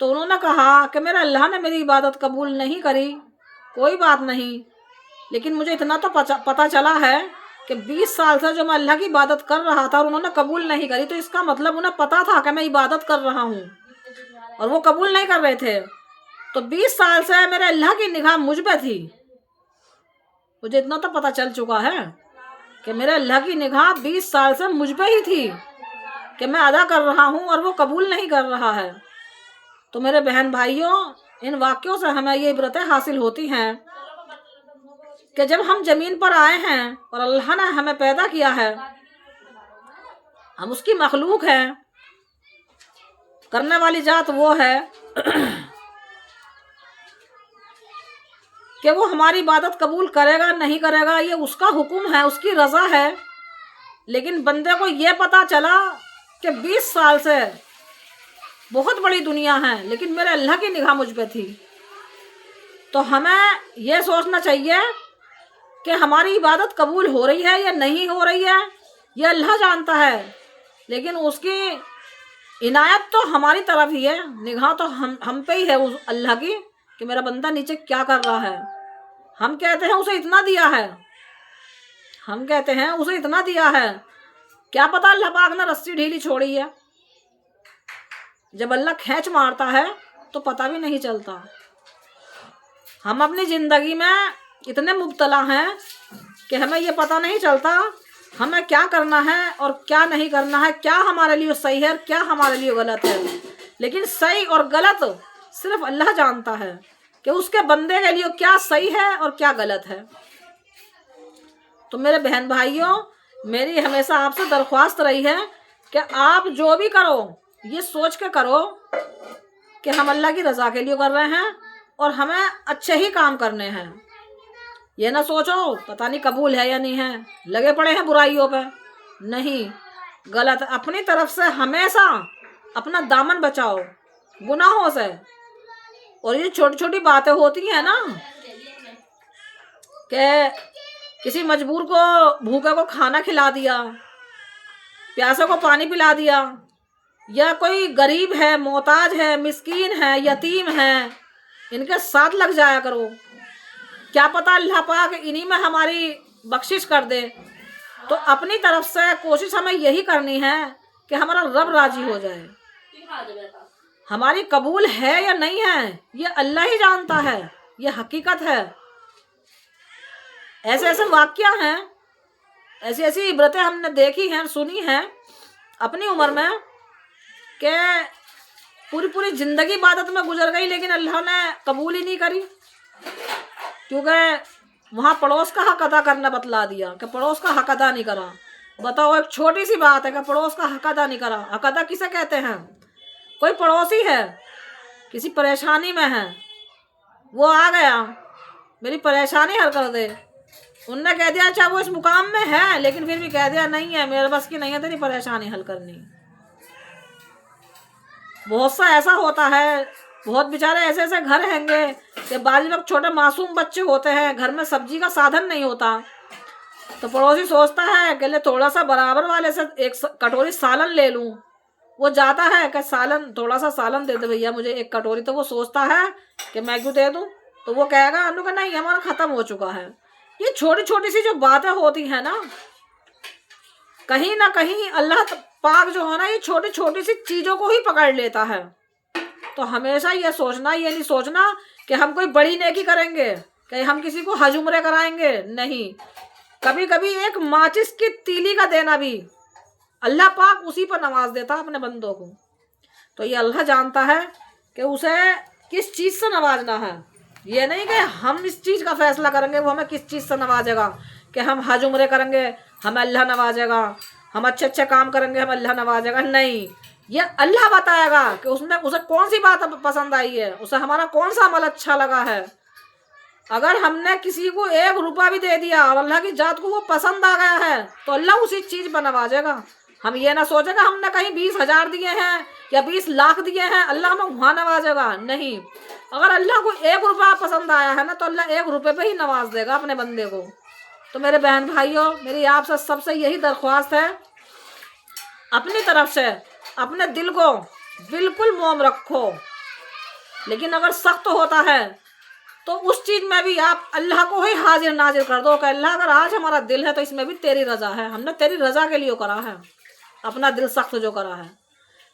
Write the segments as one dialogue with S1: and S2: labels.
S1: تو انہوں نے کہا کہ میرے اللہ نے میری عبادت قبول نہیں کری، کوئی بات نہیں، لیکن مجھے اتنا تو پتہ چلا ہے کہ 20 سال سے جو میں اللہ کی عبادت کر رہا تھا اور انہوں نے قبول نہیں کری، تو اس کا مطلب انہیں پتا تھا کہ میں عبادت کر رہا ہوں اور وہ قبول نہیں کر رہے تھے۔ تو 20 سال سے میرے اللہ کی نگاہ مجھ پہ تھی، مجھے اتنا تو پتہ چل چکا ہے کہ میرے اللہ کی نگاہ 20 سال سے مجھ پہ ہی تھی کہ میں ادا کر رہا ہوں اور وہ قبول نہیں کر رہا ہے۔ تو میرے بہن بھائیوں، ان واقعوں سے ہمیں یہ عبرتیں حاصل ہوتی ہیں کہ جب ہم زمین پر آئے ہیں اور اللہ نے ہمیں پیدا کیا ہے، ہم اس کی مخلوق ہیں، کرنے والی ذات وہ ہے کہ وہ ہماری عبادت قبول کرے گا نہیں کرے گا یہ اس کا حکم ہے، اس کی رضا ہے۔ لیکن بندے کو یہ پتا چلا کہ 20 سال سے بہت بڑی دنیا ہے لیکن میرے اللہ کی نگاہ مجھ پہ تھی۔ تو ہمیں یہ سوچنا چاہیے کہ ہماری عبادت قبول ہو رہی ہے یا نہیں ہو رہی ہے یہ اللہ جانتا ہے، لیکن اس کی عنایت تو ہماری طرف ہی ہے، نگاہ تو ہم پہ ہی ہے اس اللہ کی کہ میرا بندہ نیچے کیا کر رہا ہے۔ ہم کہتے ہیں اسے اتنا دیا ہے، ہم کہتے ہیں اسے اتنا دیا ہے، کیا پتا اللہ پاک نے رسی ڈھیلی چھوڑی ہے۔ جب اللہ کھینچ مارتا ہے تو پتہ بھی نہیں چلتا۔ ہم اپنی زندگی میں اتنے مبتلا ہیں کہ ہمیں یہ پتہ نہیں چلتا ہمیں کیا کرنا ہے اور کیا نہیں کرنا ہے، کیا ہمارے لیے صحیح ہے اور کیا ہمارے لیے غلط ہے۔ لیکن صحیح اور غلط صرف اللہ جانتا ہے کہ اس کے بندے کے لیے کیا صحیح ہے اور کیا غلط ہے۔ تو میرے بہن بھائیوں، میری ہمیشہ آپ سے درخواست رہی ہے کہ آپ جو بھی کرو یہ سوچ کے کرو کہ ہم اللہ کی رضا کے لیے کر رہے ہیں اور ہمیں اچھے ہی کام کرنے ہیں۔ یہ نہ سوچو پتہ نہیں قبول ہے یا نہیں ہے، لگے پڑے ہیں برائیوں پہ، نہیں، غلط۔ اپنی طرف سے ہمیشہ اپنا دامن بچاؤ گناہوں سے۔ اور یہ چھوٹی چھوٹی باتیں ہوتی ہیں نا کہ کسی مجبور کو، بھوکے کو کھانا کھلا دیا، پیاسے کو پانی پلا دیا، یا کوئی غریب ہے، محتاج ہے، مسکین ہے، یتیم ہے، ان کے ساتھ لگ جایا کرو، کیا پتہ اللہ پاک انہی میں ہماری بخشش کر دے۔ تو اپنی طرف سے کوشش ہمیں یہی کرنی ہے کہ ہمارا رب راضی ہو جائے۔ ہماری قبول ہے یا نہیں ہے یہ اللہ ہی جانتا ہے، یہ حقیقت ہے۔ ایسے ایسے واقعہ ہیں، ایسی ایسی عبرتیں ہم نے دیکھی ہیں، سنی ہیں اپنی عمر میں کہ پوری زندگی عبادت میں گزر گئی لیکن اللہ نے قبول ہی نہیں کری، کیونکہ وہاں پڑوس کا حق ادا کرنا بتلا دیا کہ پڑوس کا حق ادا نہیں کرا۔ بتاؤ، ایک چھوٹی سی بات ہے کہ پڑوس کا حق ادا نہیں کرا۔ حق ادا کسے کہتے ہیں؟ کوئی پڑوسی ہے، کسی پریشانی میں ہے، وہ آ گیا میری پریشانی حل کر دے، ان نے کہہ دیا چاہے وہ اس مقام میں ہے لیکن پھر بھی کہہ دیا نہیں ہے، میرے بس کی نہیں ہے تیری پریشانی حل کرنی۔ بہت سا ایسا ہوتا ہے، بہت بیچارے ایسے ایسے گھر ہیں گے کہ بعض وقت چھوٹے معصوم بچے ہوتے ہیں، گھر میں سبزی کا سادھن نہیں ہوتا، تو پڑوسی سوچتا ہے کہ لے تھوڑا سا برابر والے سے ایک کٹوری سالن لے لوں۔ وہ جاتا ہے کہ سالن، تھوڑا سا سالن دے دے بھیا مجھے ایک کٹوری، تو وہ سوچتا ہے کہ میں کیوں دے دوں، تو وہ کہے گا انو کہ نہیں ہمارا ختم ہو چکا ہے۔ یہ چھوٹی چھوٹی سی جو باتیں ہوتی ہیں نا، کہیں نہ کہیں اللہ پاک جو ہے نا یہ چھوٹی چھوٹی سی چیزوں کو ہی پکڑ لیتا ہے۔ تو ہمیشہ یہ سوچنا، یہ نہیں سوچنا کہ ہم کوئی بڑی نیکی کریں گے، کہ ہم کسی کو حج عمرے کرائیں گے، نہیں۔ کبھی کبھی ایک ماچس کی تیلی کا دینا بھی اللہ پاک اسی پر نواز دیتا اپنے بندوں کو۔ تو یہ اللہ جانتا ہے کہ اسے کس چیز سے نوازنا ہے، یہ نہیں کہ ہم اس چیز کا فیصلہ کریں گے وہ ہمیں کس چیز سے نوازے گا، کہ ہم حج عمرے کریں گے ہمیں اللہ نوازے گا، ہم اچھے اچھے کام کریں گے ہمیں اللہ نوازے گا، نہیں۔ یہ اللہ بتائے گا کہ اسے کون سی بات پسند آئی ہے، اسے ہمارا کون سا عمل اچھا لگا ہے۔ اگر ہم نے کسی کو 1 روپیہ بھی دے دیا اور اللہ کی ذات کو وہ پسند آ گیا ہے تو اللہ اسی چیز پر نوازے گا۔ ہم یہ نہ سوچے گا ہم نے کہیں 20,000 دیے ہیں یا 20 لاکھ دیے ہیں اللہ ہمیں وہاں نوازے گا، نہیں۔ اگر اللہ کو 1 روپیہ پسند آیا ہے نا تو اللہ 1 روپے پہ ہی نواز دے گا اپنے بندے کو۔ تو میرے بہن بھائیوں، میری آپ سے سب سے یہی درخواست ہے، اپنی طرف سے اپنے دل کو بالکل موم رکھو لیکن اگر سخت ہوتا ہے تو اس چیز میں بھی آپ اللہ کو ہی حاضر ناظر کر دو کہ اللہ اگر آج ہمارا دل ہے تو اس میں بھی تیری رضا ہے، ہم نے تیری رضا کے لیے کرا ہے، اپنا دل سخت جو کرا ہے۔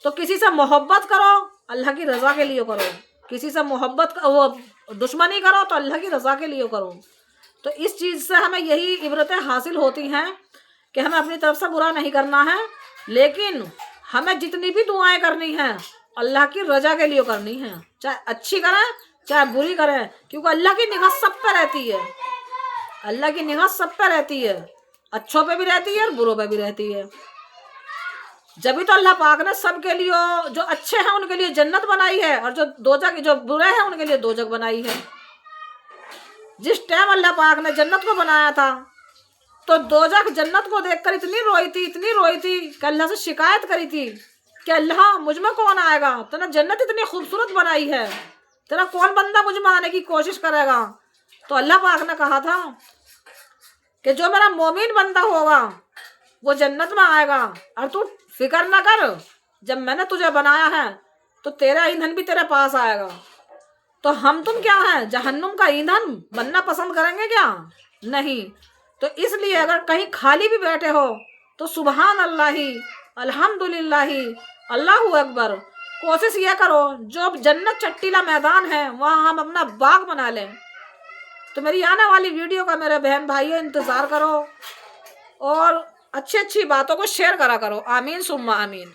S1: تو کسی سے محبت کرو اللہ کی رضا کے لیے کرو، کسی سے محبت وہ دشمنی کرو تو اللہ کی رضا کے لیے کرو۔ تو اس چیز سے ہمیں یہی عبرتیں حاصل ہوتی ہیں کہ ہمیں اپنی طرف سے برا نہیں کرنا ہے، لیکن ہمیں جتنی بھی دعائیں کرنی ہیں اللہ کی رضا کے لیے کرنی ہیں، چاہے اچھی کریں چاہے بری کریں، کیونکہ اللہ کی نگاہ سب پہ رہتی ہے، اللہ کی نگاہ سب پہ رہتی ہے، اچھوں پہ بھی رہتی ہے اور بروں پہ بھی رہتی ہے۔ جبھی تو اللہ پاک نے سب کے لیے جو اچھے ہیں ان کے لیے جنت بنائی ہے اور جو دوزخ جو برے ہیں ان کے لیے دوزخ بنائی ہے۔ جس ٹائم اللہ پاک نے جنت کو بنایا تھا تو دوزخ جنت کو دیکھ کر اتنی روئی تھی کہ اللہ سے شکایت کری تھی کہ اللہ مجھ میں کون آئے گا، تو نے جنت اتنی خوبصورت بنائی ہے، تیرا کون بندہ مجھ میں آنے کی کوشش کرے گا؟ تو اللہ پاک نے کہا تھا کہ جو میرا مومن بندہ ہوگا وہ جنت میں آئے گا، اور تو فکر نہ کر، جب میں نے تجھے بنایا ہے تو تیرا ایندھن بھی تیرے پاس آئے گا۔ تو ہم تم کیا ہیں جہنم کا ایندھن بننا پسند کریں گے کیا؟ نہیں۔ تو اس لیے اگر کہیں خالی بھی بیٹھے ہو تو سبحان اللہ، الحمدللہ، اللہ اکبر، کوشش یہ کرو جو جنت چٹیلا میدان ہے وہاں ہم اپنا باغ بنا لیں۔ تو میری آنے والی ویڈیو کا میرے بہن بھائیوں انتظار کرو اور اچھی باتوں کو شیئر کرا کرو۔ آمین ثم آمین۔